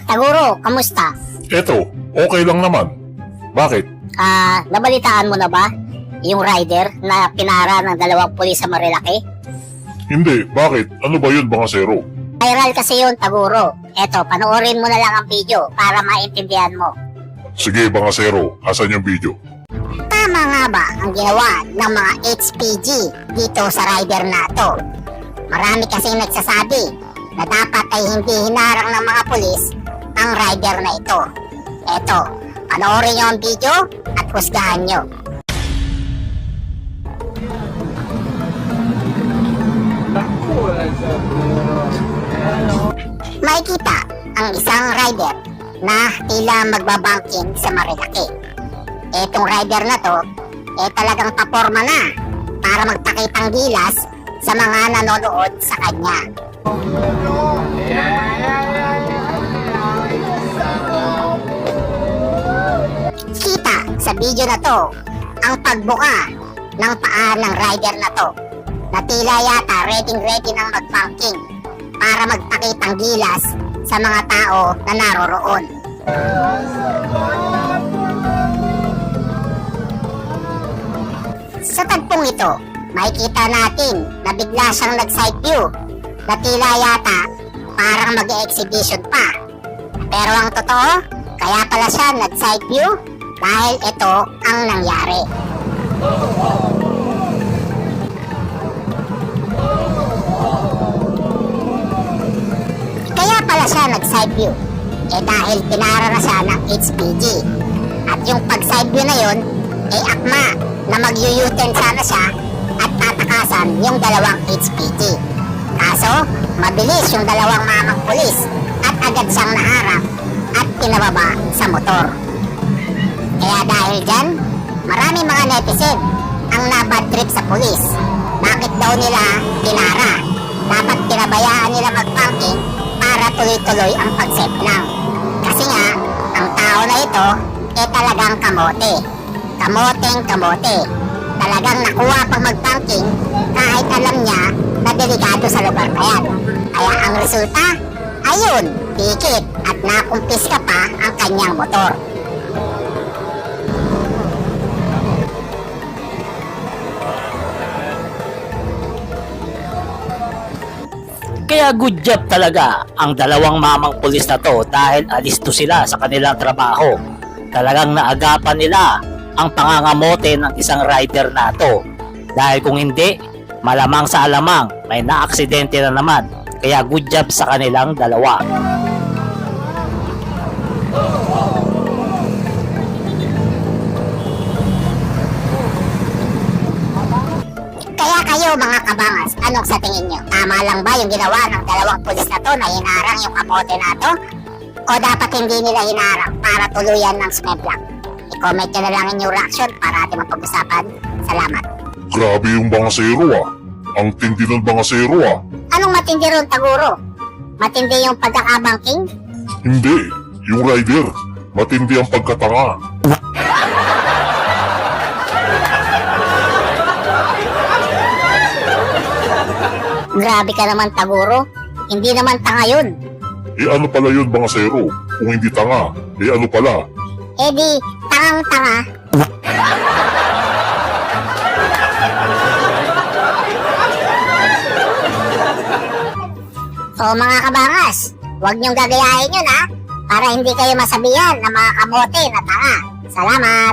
Taguro, kamusta? Eto, okay lang naman. Bakit? Nabalitaan mo na ba? Yung rider na pinara ng dalawang pulis sa Marilaki? Hindi, bakit? Ano ba yun, Bangasero? Viral kasi yun, Taguro. Eto, panoorin mo na lang ang video para maintindihan mo. Sige, Bangasero, asan yung video? Tama nga ba ang ginawa ng mga HPG dito sa rider na to? Marami kasing nagsasabi na dapat ay hindi hinarang ng mga pulis ang rider na ito. Eto, panoorin nyo ang video at husgahan nyo. Makikita ang isang rider na tila magbabangking sa Marilaki. Etong rider na to, talagang paporma na para magpakitang gilas sa mga nanonood sa kanya. Kita sa video na to ang pagbuka ng paa ng rider na to na tila yata ready ng magbanking para magpakitang gilas sa mga tao na naroroon. Sa tagpong ito, makikita natin na bigla siyang nag-side view na tila yata parang mag-e-exhibition pa. Pero ang totoo, kaya pala siya nag-side view dahil ito ang nangyari. Kaya pala siya nag-side view dahil pinara na siya ng HPG. At yung pag-side view na yun, akma na mag-u-turn sana siya at tatakasan yung dalawang HPG. Kaso, mabilis yung dalawang mamang pulis at agad siyang naharap at pinababa sa motor. Kaya dahil dyan, marami mga netizen ang nabad trip sa pulis. Bakit daw nila pinara? Dapat pinabayaan nila mag-parking para tuloy-tuloy ang pag-save lang. Kasi nga, ang tao na ito talagang kamote. Kamoteng-kamote. Talagang nakuha pang mag-banking kahit alam niya na delikado sa lugar na yan. Kaya ang resulta, ayun, tikit at nakumpiska pa ang kanyang motor. Kaya good job talaga ang dalawang mamang pulis na to dahil alisto sila sa kanilang trabaho. Talagang naagapan nila ang pangangamote ng isang rider na to. Dahil kung hindi, malamang sa alamang may naaksidente na naman. Kaya good job sa kanilang dalawa. Kaya kayo mga kabangas, anong sa tingin nyo? Tama lang ba yung ginawa ng dalawang pulis na to na hinarang yung kamote na to? O dapat hindi nila hinarang para tuluyan ng smeblock? I-comment nyo na lang inyong reaction para ating mapag-usapan. Salamat. Grabe yung Bangasero ah. Ang tindi ng Bangasero ah. Anong matindi ron, Taguro? Matindi yung pagkakabangking? Hindi, yung rider. Matindi ang pagkatanga. Grabe ka naman, Taguro. Hindi naman tanga yun. Ano pala yun, Bangasero? Kung hindi tanga, ano pala? Di, tangang-tanga. So mga kabangas, huwag niyong gagayahin yun ha, para hindi kayo masabihan ng mga kamote na tanga. Salamat!